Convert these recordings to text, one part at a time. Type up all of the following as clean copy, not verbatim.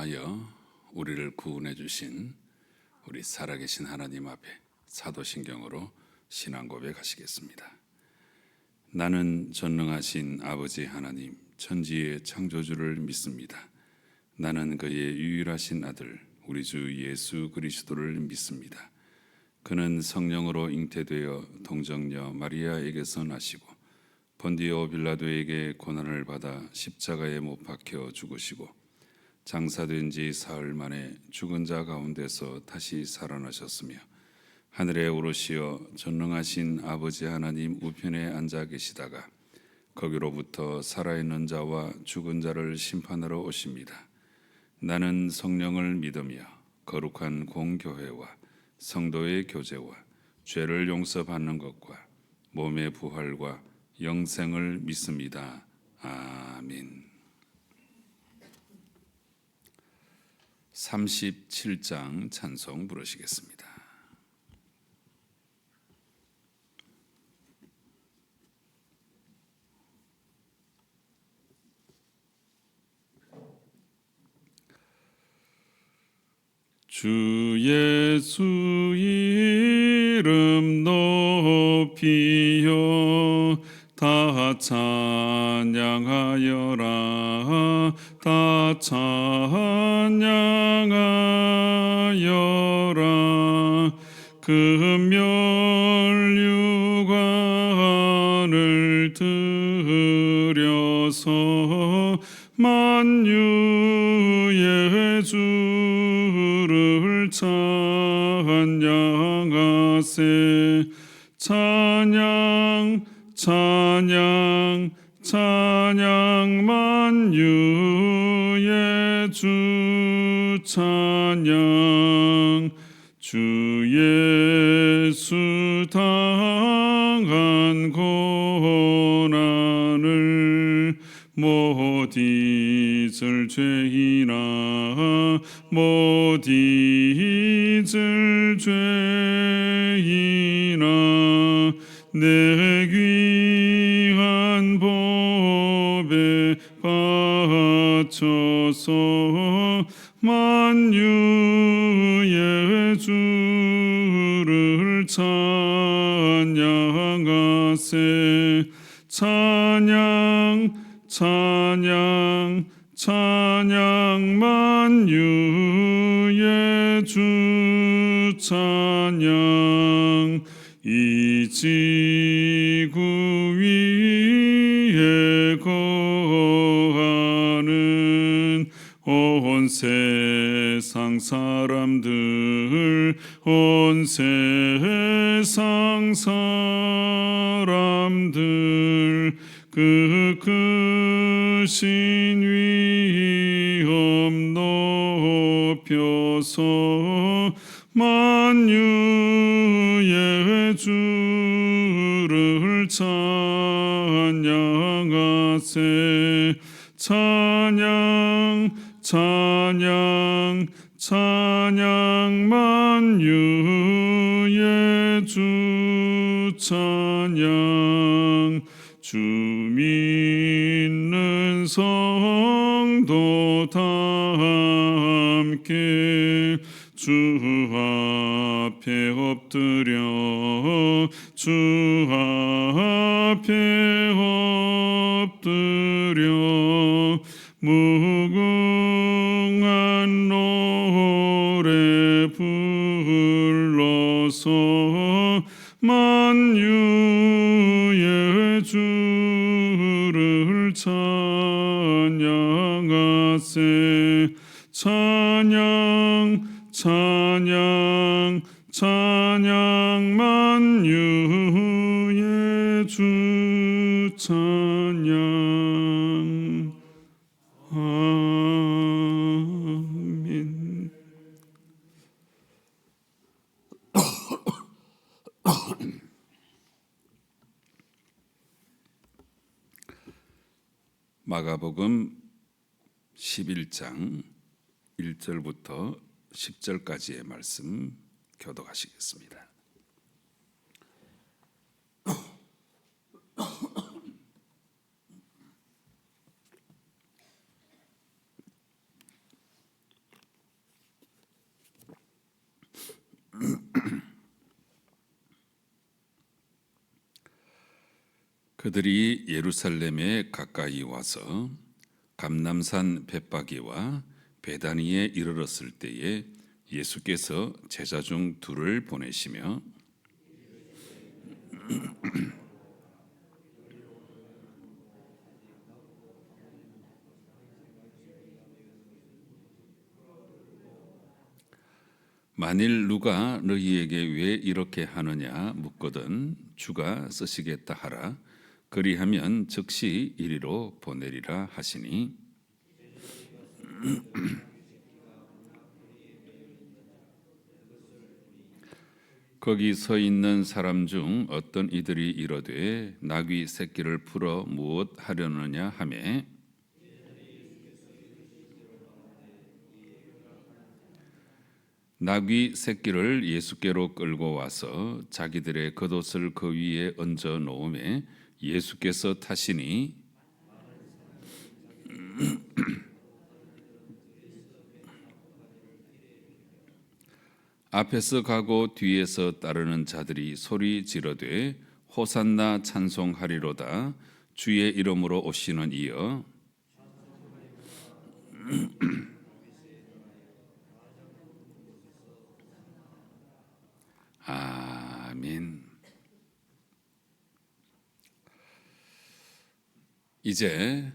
통하여 우리를 구원해 주신 우리 살아계신 하나님 앞에 사도신경으로 신앙 고백하시겠습니다. 나는 전능하신 아버지 하나님 천지의 창조주를 믿습니다. 나는 그의 유일하신 아들 우리 주 예수 그리스도를 믿습니다. 그는 성령으로 잉태되어 동정녀 마리아에게서 나시고 본디오 빌라도에게 고난을 받아 십자가에 못 박혀 죽으시고 장사된 지 사흘 만에 죽은 자 가운데서 다시 살아나셨으며 하늘에 오르시어 전능하신 아버지 하나님 우편에 앉아 계시다가 거기로부터 살아있는 자와 죽은 자를 심판하러 오십니다. 나는 성령을 믿으며 거룩한 공교회와 성도의 교제와 죄를 용서받는 것과 몸의 부활과 영생을 믿습니다. 아멘. 37장 찬송 부르시겠습니다. 주 예수 이름 높이여 다 찬양하여라 다 찬양하여라 금멸유관을 들여서 만유의 주를 찬양하세 찬양 찬양 찬양 만유의 주 찬양 주 예수 당한 고난을 못 잊을 죄인아 못 잊을 죄인아 내 귀한 법에 바쳐서 만유의 주를 찬양하세 찬양 찬양 찬양 만유의 주 찬양 이 지구 위에 거하는 온 세상 사람들 온 세상 사람들 그 크신 위엄 높여서 만유의 주를 찬양하세 찬양 찬양 찬양 만유의 주 찬양 주 믿는 성도 다 함께 주 앞에 엎드려 주 앞에 엎드려 무궁한 노래 불러서 만유의 주를 찬양하세 찬양 찬양 찬양 만유의 주 찬양 아멘. 마가복음 11장 1절부터 10절까지의 말씀 교독하시겠습니다. 그들이 예루살렘에 가까이 와서 감람산 벳바기와 베다니에 이르렀을 때에 예수께서 제자 중 둘을 보내시며 만일 누가 너희에게 왜 이렇게 하느냐 묻거든 주가 쓰시겠다 하라. 그리하면 즉시 이리로 보내리라 하시니 거기 서 있는 사람 중 어떤 이들이 이르되 나귀 새끼를 풀어 무엇 하려느냐 하매 나귀 새끼를 예수께로 끌고 와서 자기들의 겉옷을 그 위에 얹어 놓음에 예수께서 타시니 앞에서 가고 뒤에서 따르는 자들이 소리 지르되 호산나 찬송하리로다 주의 이름으로 오시는 이여 아멘. 이제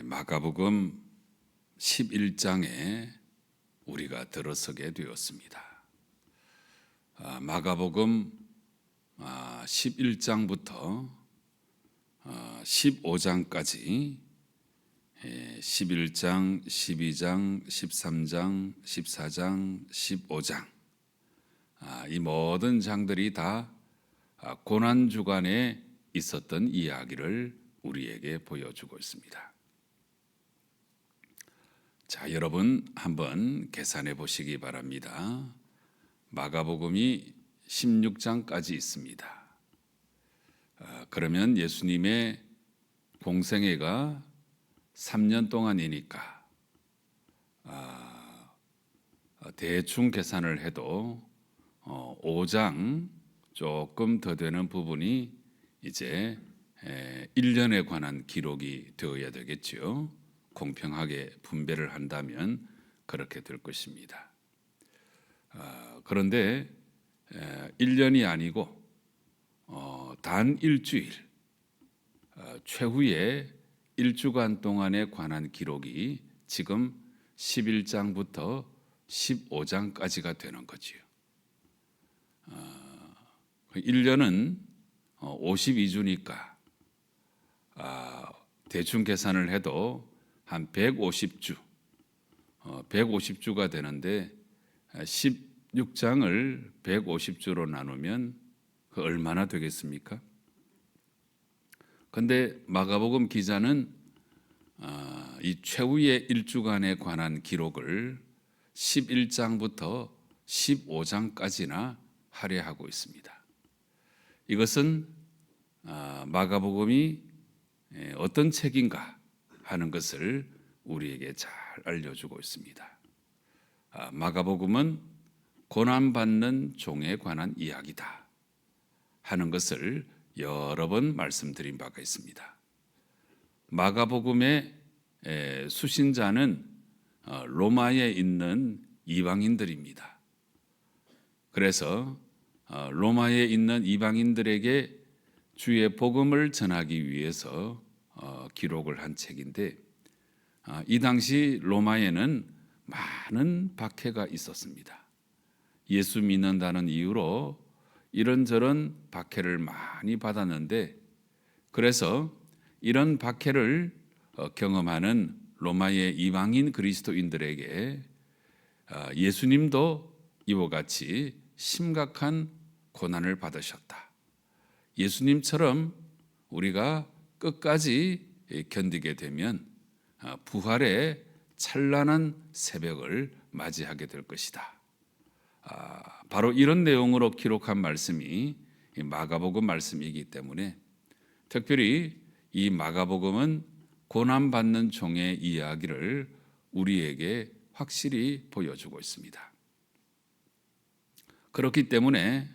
마가복음 11장에 우리가 들어서게 되었습니다. 마가복음 11장부터 15장까지 11장, 12장, 13장, 14장, 15장 이 모든 장들이 다 고난 주간에 있었던 이야기를 우리에게 보여주고 있습니다. 자, 여러분 한번 계산해 보시기 바랍니다. 마가복음이 16장까지 있습니다. 그러면 예수님의 공생애가 3년 동안이니까 대충 계산을 해도 5장 조금 더 되는 부분이 이제 1년에 관한 기록이 되어야 되겠죠. 공평하게 분배를 한다면 그렇게 될 것입니다. 그런데 1년이 아니고 단 일주일, 최후의 1주간 동안에 관한 기록이 지금 11장부터 15장까지가 되는 거지요. 1년은 52주니까 대충 계산을 해도 한 150주, 150주가 되는데 16장을 150주로 나누면 그 얼마나 되겠습니까? 그런데 마가복음 기자는 이 최후의 1주간에 관한 기록을 11장부터 15장까지나 할애하고 있습니다. 이것은 마가복음이 어떤 책인가 하는 것을 우리에게 잘 알려주고 있습니다. 마가복음은 고난받는 종에 관한 이야기다 하는 것을 여러 번 말씀드린 바가 있습니다. 마가복음의 수신자는 로마에 있는 이방인들입니다. 그래서 로마에 있는 이방인들에게 주의 복음을 전하기 위해서 기록을 한 책인데 이 당시 로마에는 많은 박해가 있었습니다. 예수 믿는다는 이유로 이런저런 박해를 많이 받았는데 그래서 이런 박해를 경험하는 로마의 이방인 그리스도인들에게 예수님도 이와 같이 심각한 고난을 받으셨다. 예수님처럼 우리가 끝까지 견디게 되면 부활의 찬란한 새벽을 맞이하게 될 것이다. 바로 이런 내용으로 기록한 말씀이 마가복음 말씀이기 때문에 특별히 이 마가복음은 고난받는 종의 이야기를 우리에게 확실히 보여주고 있습니다. 그렇기 때문에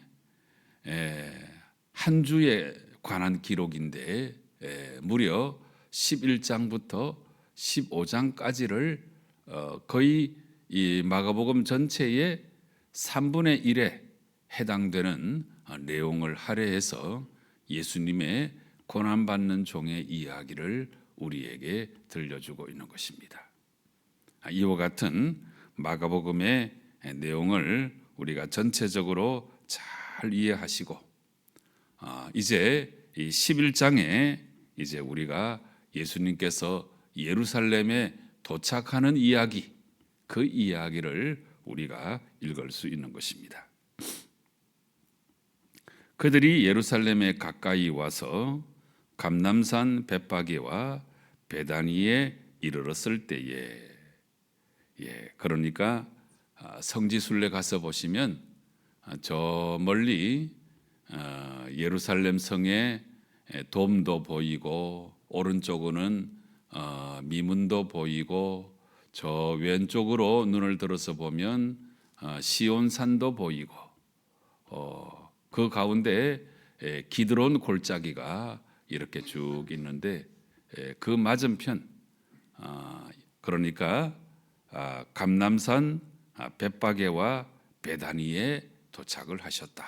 한 주의 관한 기록인데 무려 11장부터 15장까지를 거의 이 마가복음 전체의 3분의 1에 해당되는 내용을 할애해서 예수님의 고난받는 종의 이야기를 우리에게 들려주고 있는 것입니다. 이와 같은 마가복음의 내용을 우리가 전체적으로 잘 이해하시고 이제 이 11장에 이제 우리가 예수님께서 예루살렘에 도착하는 이야기, 그 이야기를 우리가 읽을 수 있는 것입니다. 그들이 예루살렘에 가까이 와서 감람산 벳바게와 베다니에 이르렀을 때에, 그러니까 성지순례 가서 보시면 저 멀리 예루살렘 성의 돔도 보이고 오른쪽으로는 미문도 보이고 저 왼쪽으로 눈을 들어서 보면 시온산도 보이고 그 가운데 기드론 골짜기가 이렇게 쭉 있는데 그 맞은편 그러니까 감람산 벳바게와 베다니에 도착을 하셨다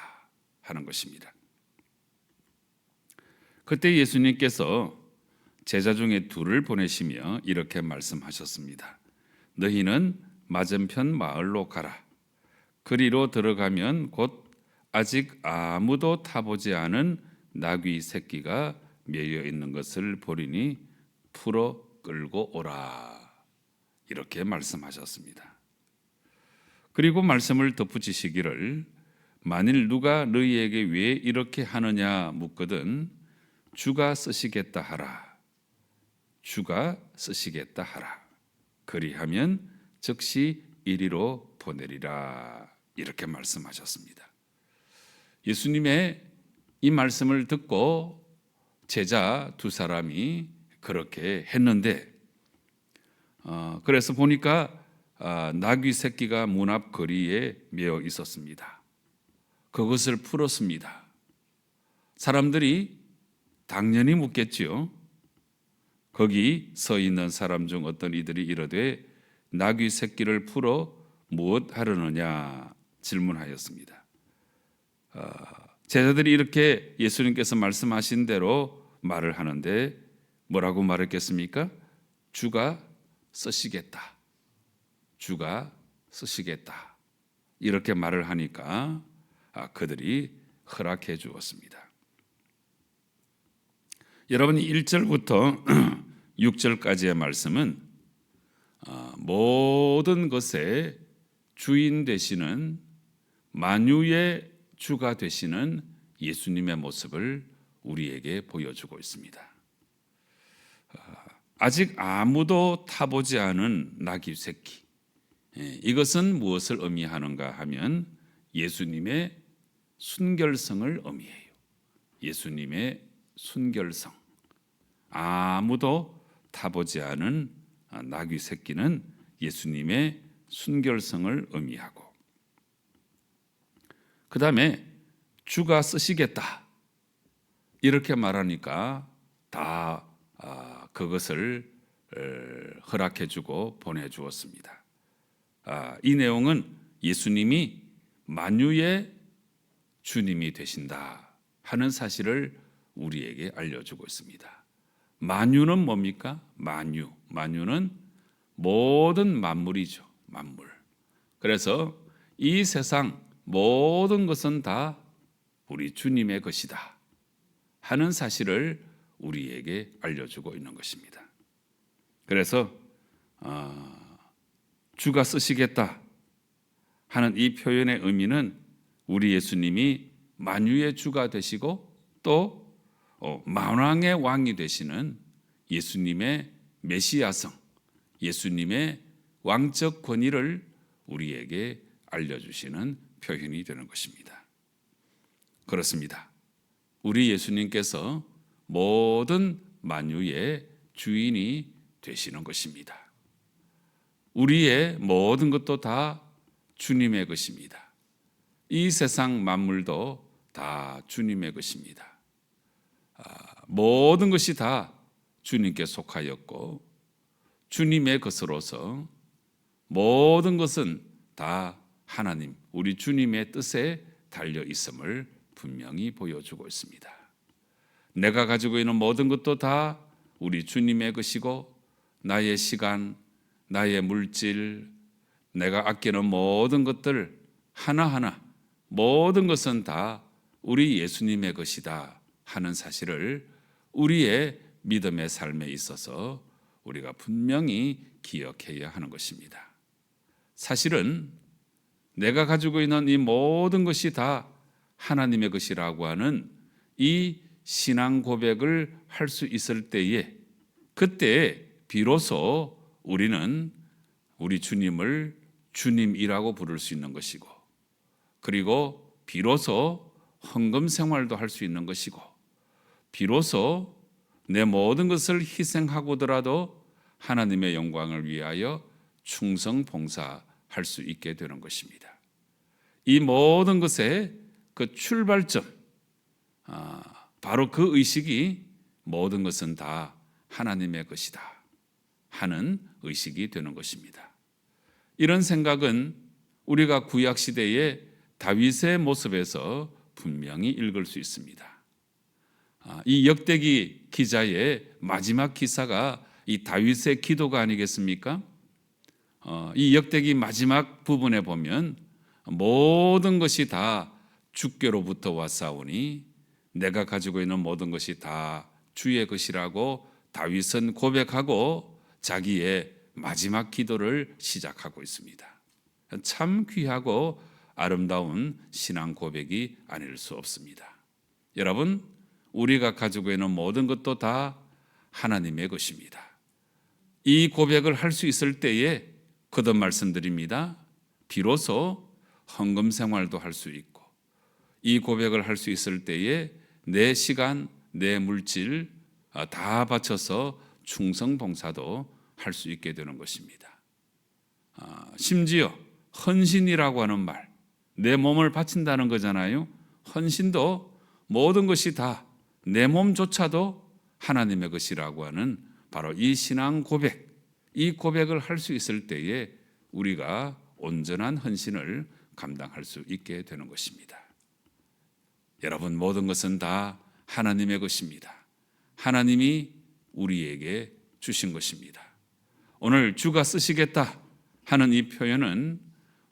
하는 것입니다. 그때 예수님께서 제자 중에 둘을 보내시며 이렇게 말씀하셨습니다. 너희는 맞은편 마을로 가라. 그리로 들어가면 곧 아직 아무도 타보지 않은 나귀 새끼가 매여 있는 것을 보리니 풀어 끌고 오라. 이렇게 말씀하셨습니다. 그리고 말씀을 덧붙이시기를 만일 누가 너희에게 왜 이렇게 하느냐 묻거든 주가 쓰시겠다 하라. 주가 쓰시겠다 하라. 그리하면 즉시 이리로 보내리라. 이렇게 말씀하셨습니다. 예수님의 이 말씀을 듣고 제자 두 사람이 그렇게 했는데 그래서 보니까 나귀 새끼가 문 앞 거리에 매어 있었습니다. 그것을 풀었습니다. 사람들이 당연히 묻겠지요. 거기 서 있는 사람 중 어떤 이들이 이르되 나귀 새끼를 풀어 무엇 하려느냐 질문하였습니다. 제자들이 이렇게 예수님께서 말씀하신 대로 말을 하는데 뭐라고 말했겠습니까? 주가 쓰시겠다. 주가 쓰시겠다. 이렇게 말을 하니까 그들이 허락해 주었습니다. 여러분 1절부터 6절까지의 말씀은 모든 것의 주인 되시는 만유의 주가 되시는 예수님의 모습을 우리에게 보여주고 있습니다. 아직 아무도 타보지 않은 나귀 새끼, 이것은 무엇을 의미하는가 하면 예수님의 순결성을 의미해요. 예수님의 순결성. 아무도 타보지 않은 나귀 새끼는 예수님의 순결성을 의미하고 그 다음에 주가 쓰시겠다 이렇게 말하니까 다 그것을 허락해 주고 보내주었습니다. 이 내용은 예수님이 만유의 주님이 되신다 하는 사실을 우리에게 알려주고 있습니다. 만유는 뭡니까? 만유는 모든 만물이죠. 만물. 그래서 이 세상 모든 것은 다 우리 주님의 것이다 하는 사실을 우리에게 알려주고 있는 것입니다. 그래서 주가 쓰시겠다 하는 이 표현의 의미는 우리 예수님이 만유의 주가 되시고 또 만왕의 왕이 되시는 예수님의 메시아성, 예수님의 왕적 권위를 우리에게 알려주시는 표현이 되는 것입니다. 그렇습니다. 우리 예수님께서 모든 만유의 주인이 되시는 것입니다. 우리의 모든 것도 다 주님의 것입니다. 이 세상 만물도 다 주님의 것입니다. 모든 것이 다 주님께 속하였고 주님의 것으로서 모든 것은 다 하나님, 우리 주님의 뜻에 달려 있음을 분명히 보여주고 있습니다. 내가 가지고 있는 모든 것도 다 우리 주님의 것이고 나의 시간, 나의 물질, 내가 아끼는 모든 것들 하나하나 모든 것은 다 우리 예수님의 것이다 하는 사실을 우리의 믿음의 삶에 있어서 우리가 분명히 기억해야 하는 것입니다. 사실은 내가 가지고 있는 이 모든 것이 다 하나님의 것이라고 하는 이 신앙 고백을 할 수 있을 때에 그때 비로소 우리는 우리 주님을 주님이라고 부를 수 있는 것이고 그리고 비로소 헌금 생활도 할 수 있는 것이고 비로소 내 모든 것을 희생하고더라도 하나님의 영광을 위하여 충성 봉사할 수 있게 되는 것입니다. 이 모든 것의 그 출발점, 바로 그 의식이 모든 것은 다 하나님의 것이다 하는 의식이 되는 것입니다. 이런 생각은 우리가 구약 시대의 다윗의 모습에서 분명히 읽을 수 있습니다. 이 역대기 기자의 마지막 기사가 이 다윗의 기도가 아니겠습니까? 이 역대기 마지막 부분에 보면 모든 것이 다 주께로부터 왔사오니 내가 가지고 있는 모든 것이 다 주의 것이라고 다윗은 고백하고 자기의 마지막 기도를 시작하고 있습니다. 참 귀하고 아름다운 신앙 고백이 아닐 수 없습니다. 여러분, 우리가 가지고 있는 모든 것도 다 하나님의 것입니다. 이 고백을 할 수 있을 때에 거듭 말씀드립니다. 비로소 헌금 생활도 할 수 있고 이 고백을 할 수 있을 때에 내 시간, 내 물질 다 바쳐서 충성 봉사도 할 수 있게 되는 것입니다. 심지어 헌신이라고 하는 말, 내 몸을 바친다는 거잖아요. 헌신도 모든 것이 다 내 몸조차도 하나님의 것이라고 하는 바로 이 신앙 고백, 이 고백을 할 수 있을 때에 우리가 온전한 헌신을 감당할 수 있게 되는 것입니다. 여러분, 모든 것은 다 하나님의 것입니다. 하나님이 우리에게 주신 것입니다. 오늘 주가 쓰시겠다 하는 이 표현은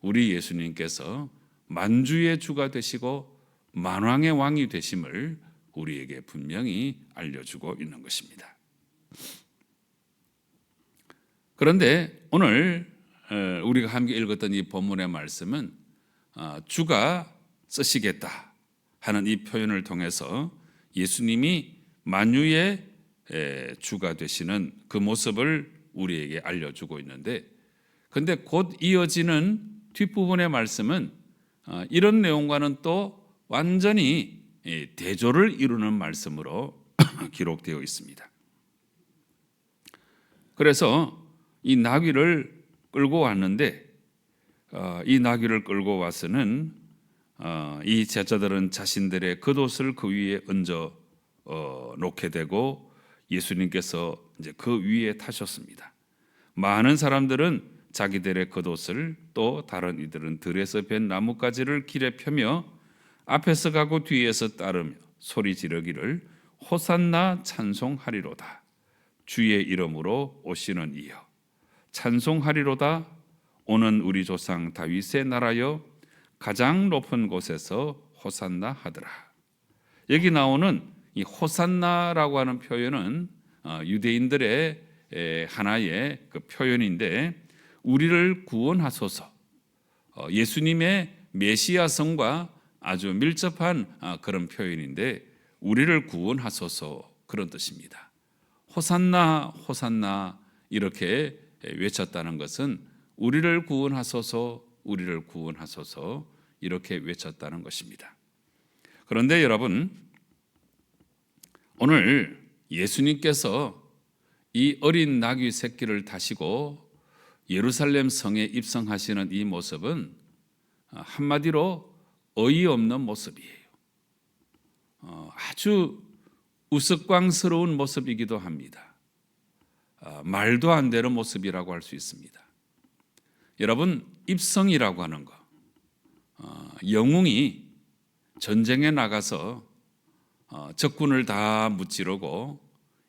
우리 예수님께서 만주의 주가 되시고 만왕의 왕이 되심을 우리에게 분명히 알려주고 있는 것입니다. 그런데 오늘 우리가 함께 읽었던 이 본문의 말씀은 주가 쓰시겠다 하는 이 표현을 통해서 예수님이 만유의 주가 되시는 그 모습을 우리에게 알려주고 있는데, 그런데 곧 이어지는 뒷부분의 말씀은 이런 내용과는 또 완전히 대조를 이루는 말씀으로 기록되어 있습니다. 그래서 이 나귀를 끌고 왔는데 이 나귀를 끌고 와서는 이 제자들은 자신들의 겉옷을 그 위에 얹어 놓게 되고 예수님께서 이제 그 위에 타셨습니다. 많은 사람들은 자기들의 겉옷을 또 다른 이들은 들에서 벤 나뭇가지를 길에 펴며 앞에서 가고 뒤에서 따르며 소리 지르기를 호산나 찬송하리로다. 주의 이름으로 오시는 이여 찬송하리로다. 오는 우리 조상 다윗의 나라여 가장 높은 곳에서 호산나 하더라. 여기 나오는 이 호산나라고 하는 표현은 유대인들의 하나의 그 표현인데 우리를 구원하소서, 예수님의 메시아성과 아주 밀접한 그런 표현인데 우리를 구원하소서 그런 뜻입니다. 호산나 호산나 이렇게 외쳤다는 것은 우리를 구원하소서, 우리를 구원하소서 이렇게 외쳤다는 것입니다. 그런데 여러분, 오늘 예수님께서 이 어린 나귀 새끼를 타시고 예루살렘 성에 입성하시는 이 모습은 한마디로 어이없는 모습이에요. 아주 우스꽝스러운 모습이기도 합니다. 말도 안 되는 모습이라고 할 수 있습니다. 여러분, 입성이라고 하는 거, 영웅이 전쟁에 나가서 적군을 다 무찌르고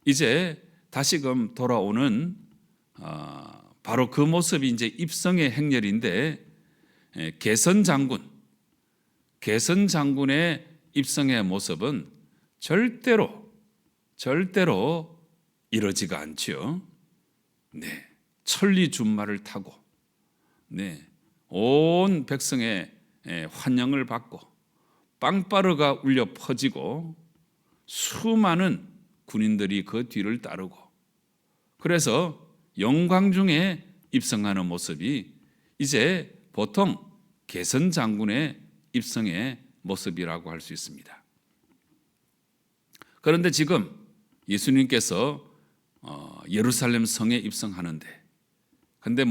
이제 다시금 돌아오는 바로 그 모습이 이제 입성의 행렬인데, 개선 장군의 입성의 모습은 절대로 이러지가 않죠. 네, 천리 준마를 타고, 네, 온 백성의 환영을 받고 빵빠르가 울려 퍼지고 수많은 군인들이 그 뒤를 따르고, 그래서 영광 중에 입성하는 모습이 이제 보통 개선 장군의 입성의 모습이라고 할 수 있습니다. 그런데 지금 예수님께서 예루살렘 성에 입성하는데, 근데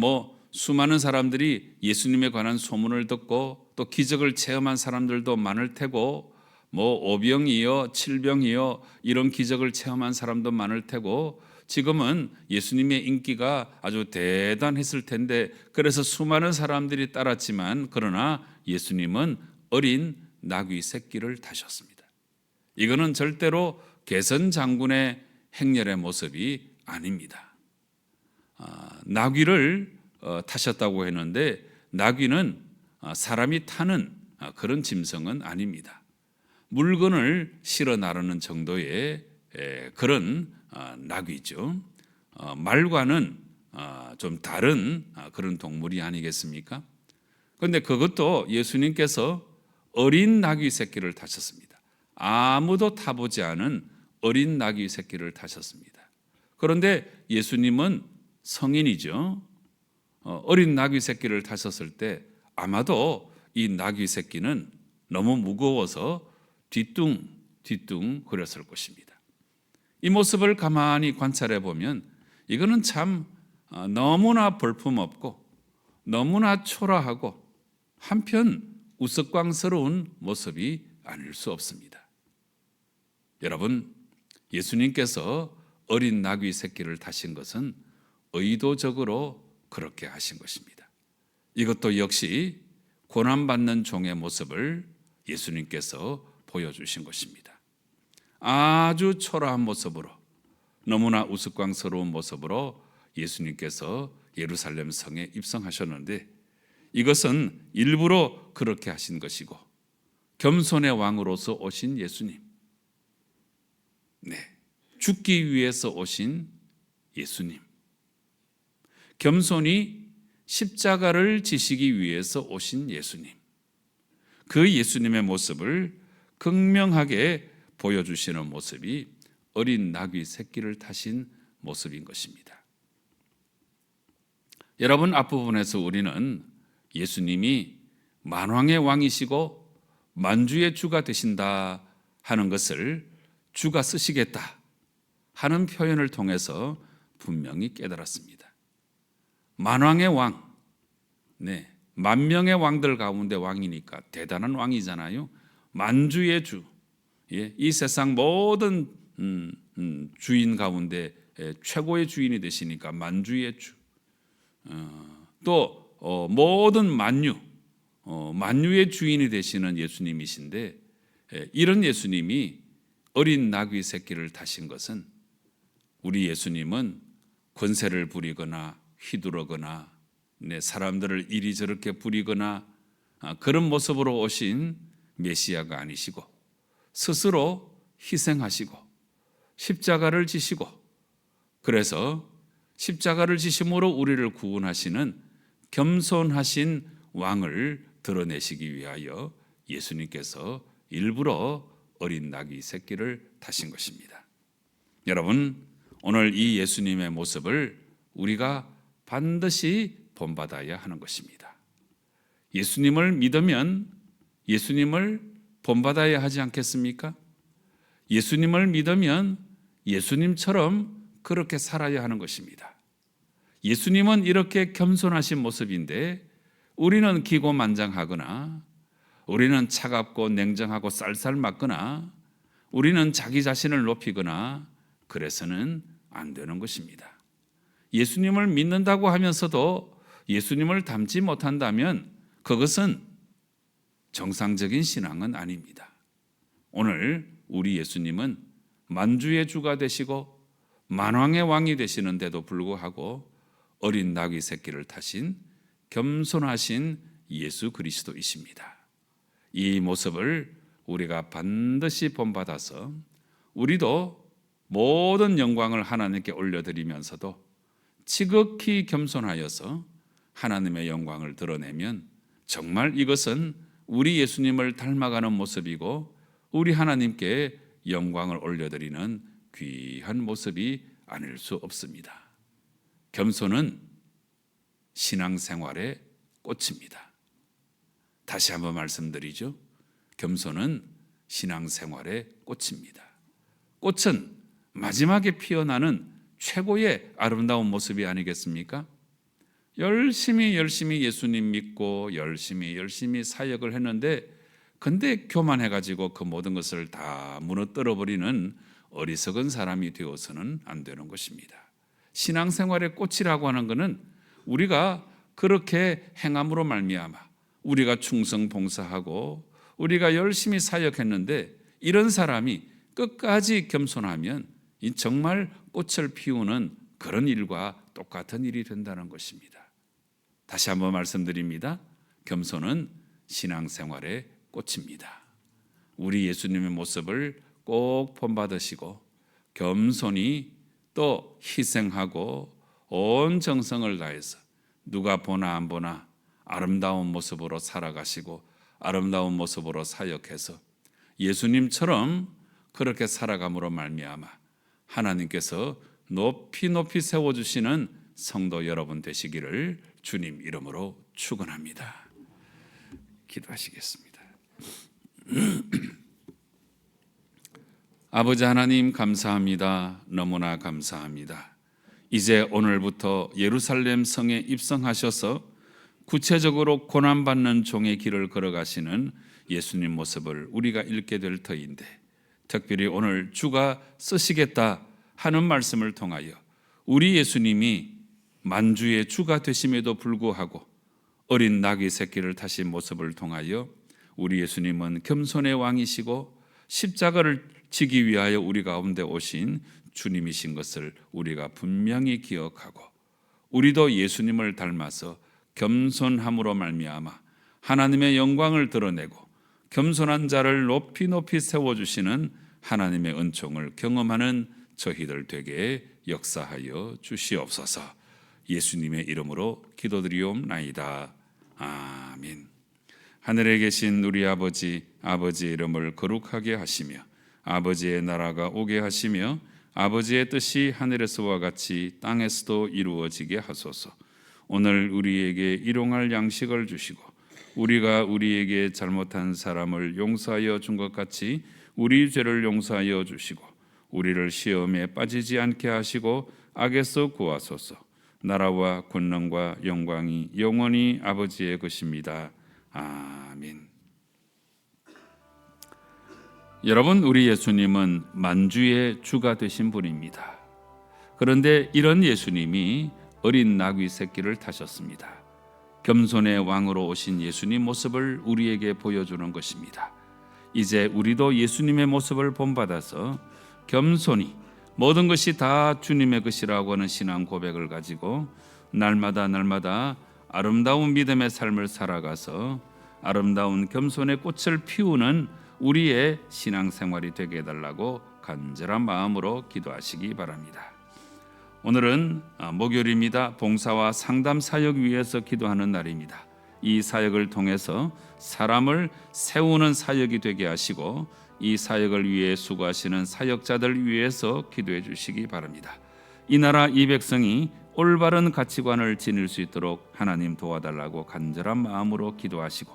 수많은 사람들이 예수님에 관한 소문을 듣고 또 기적을 체험한 사람들도 많을 테고, 오병이어 칠병이어 이런 기적을 체험한 사람도 많을 테고, 지금은 예수님의 인기가 아주 대단했을 텐데 그래서 수많은 사람들이 따랐지만, 그러나 예수님은 어린 나귀 새끼를 타셨습니다. 이거는 절대로 개선 장군의 행렬의 모습이 아닙니다. 나귀를 타셨다고 했는데, 나귀는 사람이 타는 그런 짐승은 아닙니다. 물건을 실어 나르는 정도의 그런 나귀죠. 말과는 좀 다른 그런 동물이 아니겠습니까? 그런데 그것도 예수님께서 어린 나귀 새끼를 타셨습니다. 아무도 타보지 않은 어린 나귀 새끼를 타셨습니다. 그런데 예수님은 성인이죠. 어린 나귀 새끼를 타셨을 때 아마도 이 나귀 새끼는 너무 무거워서 뒤뚱 거렸을 것입니다. 이 모습을 가만히 관찰해 보면 이거는 참 너무나 볼품없고 너무나 초라하고 한편 우스꽝스러운 모습이 아닐 수 없습니다. 여러분, 예수님께서 어린 나귀 새끼를 타신 것은 의도적으로 그렇게 하신 것입니다. 이것도 역시 고난받는 종의 모습을 예수님께서 보여주신 것입니다. 아주 초라한 모습으로, 너무나 우스꽝스러운 모습으로 예수님께서 예루살렘 성에 입성하셨는데, 이것은 일부러 그렇게 하신 것이고 겸손의 왕으로서 오신 예수님, 죽기 위해서 오신 예수님, 겸손히 십자가를 지시기 위해서 오신 예수님, 그 예수님의 모습을 극명하게 보여주시는 모습이 어린 나귀 새끼를 타신 모습인 것입니다. 여러분, 앞부분에서 우리는 예수님이 만왕의 왕이시고 만주의 주가 되신다 하는 것을 주가 쓰시겠다 하는 표현을 통해서 분명히 깨달았습니다. 만왕의 왕, 만명의 왕들 가운데 왕이니까 대단한 왕이잖아요. 만주의 주, 이 세상 모든 주인 가운데 최고의 주인이 되시니까 만주의 주, 또 모든 만유의 주인이 되시는 예수님이신데, 이런 예수님이 어린 나귀 새끼를 타신 것은 우리 예수님은 권세를 부리거나 휘두르거나 사람들을 이리저렇게 부리거나 그런 모습으로 오신 메시아가 아니시고, 스스로 희생하시고 십자가를 지시고, 그래서 십자가를 지심으로 우리를 구원하시는 겸손하신 왕을 드러내시기 위하여 예수님께서 일부러 어린 나귀 새끼를 타신 것입니다. 여러분, 오늘 이 예수님의 모습을 우리가 반드시 본받아야 하는 것입니다. 예수님을 믿으면 예수님을 본받아야 하지 않겠습니까? 예수님을 믿으면 예수님처럼 그렇게 살아야 하는 것입니다. 예수님은 이렇게 겸손하신 모습인데 우리는 기고만장하거나 우리는 차갑고 냉정하고 쌀쌀맞거나 우리는 자기 자신을 높이거나 그래서는 안 되는 것입니다. 예수님을 믿는다고 하면서도 예수님을 닮지 못한다면 그것은 정상적인 신앙은 아닙니다. 오늘 우리 예수님은 만주의 주가 되시고 만왕의 왕이 되시는데도 불구하고 어린 나귀 새끼를 타신 겸손하신 예수 그리스도이십니다. 이 모습을 우리가 반드시 본받아서 우리도 모든 영광을 하나님께 올려드리면서도 지극히 겸손하여서 하나님의 영광을 드러내면 정말 이것은 우리 예수님을 닮아가는 모습이고 우리 하나님께 영광을 올려드리는 귀한 모습이 아닐 수 없습니다. 겸손은 신앙생활의 꽃입니다. 다시 한번 말씀드리죠. 겸손은 신앙생활의 꽃입니다. 꽃은 마지막에 피어나는 최고의 아름다운 모습이 아니겠습니까? 열심히 예수님 믿고 열심히 사역을 했는데 근데 교만해가지고 그 모든 것을 다 무너뜨려 버리는 어리석은 사람이 되어서는 안 되는 것입니다. 신앙생활의 꽃이라고 하는 것은 우리가 그렇게 행함으로 말미암아 우리가 충성 봉사하고 우리가 열심히 사역했는데 이런 사람이 끝까지 겸손하면 정말 꽃을 피우는 그런 일과 똑같은 일이 된다는 것입니다. 다시 한번 말씀드립니다. 겸손은 신앙생활의 꽃입니다. 우리 예수님의 모습을 꼭 본받으시고 겸손히 또 희생하고 온 정성을 다해서 누가 보나 안 보나 아름다운 모습으로 살아가시고 아름다운 모습으로 사역해서 예수님처럼 그렇게 살아감으로 말미암아 하나님께서 높이 세워주시는 성도 여러분 되시기를 주님 이름으로 축원합니다. 기도하시겠습니다. 아버지 하나님 감사합니다. 너무나 감사합니다. 이제 오늘부터 예루살렘 성에 입성하셔서 구체적으로 고난받는 종의 길을 걸어가시는 예수님 모습을 우리가 읽게 될 터인데 특별히 오늘 주가 쓰시겠다 하는 말씀을 통하여 우리 예수님이 만주의 주가 되심에도 불구하고 어린 나귀 새끼를 타신 모습을 통하여 우리 예수님은 겸손의 왕이시고 십자가를 지기 위하여 우리 가운데 오신 주님이신 것을 우리가 분명히 기억하고 우리도 예수님을 닮아서 겸손함으로 말미암아 하나님의 영광을 드러내고 겸손한 자를 높이 세워주시는 하나님의 은총을 경험하는 저희들 되게 역사하여 주시옵소서. 예수님의 이름으로 기도드리옵나이다. 아멘. 하늘에 계신 우리 아버지의 이름을 거룩하게 하시며 아버지의 나라가 오게 하시며 아버지의 뜻이 하늘에서와 같이 땅에서도 이루어지게 하소서. 오늘 우리에게 일용할 양식을 주시고 우리가 우리에게 잘못한 사람을 용서하여 준 것 같이 우리 죄를 용서하여 주시고 우리를 시험에 빠지지 않게 하시고 악에서 구하소서. 나라와 권능과 영광이 영원히 아버지의 것입니다. 아멘. 여러분, 우리 예수님은 만주의 주가 되신 분입니다. 그런데 이런 예수님이 어린 나귀 새끼를 타셨습니다. 겸손의 왕으로 오신 예수님 모습을 우리에게 보여주는 것입니다. 이제 우리도 예수님의 모습을 본받아서 겸손히 모든 것이 다 주님의 것이라고 하는 신앙 고백을 가지고 날마다 아름다운 믿음의 삶을 살아가서 아름다운 겸손의 꽃을 피우는 우리의 신앙생활이 되게 해달라고 간절한 마음으로 기도하시기 바랍니다. 오늘은 목요일입니다. 봉사와 상담 사역 위해서 기도하는 날입니다. 이 사역을 통해서 사람을 세우는 사역이 되게 하시고 이 사역을 위해 수고하시는 사역자들 위해서 기도해 주시기 바랍니다. 이 나라 이 백성이 올바른 가치관을 지닐 수 있도록 하나님 도와달라고 간절한 마음으로 기도하시고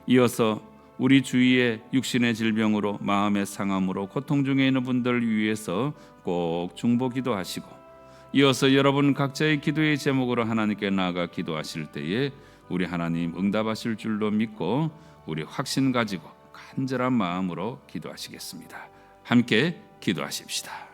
이어서 우리 주위에 육신의 질병으로 마음의 상함으로 고통 중에 있는 분들 위해서 꼭 중보 기도하시고 이어서 여러분 각자의 기도의 제목으로 하나님께 나아가 기도하실 때에 우리 하나님 응답하실 줄로 믿고 우리 확신 가지고 간절한 마음으로 기도하시겠습니다. 함께 기도하십시다.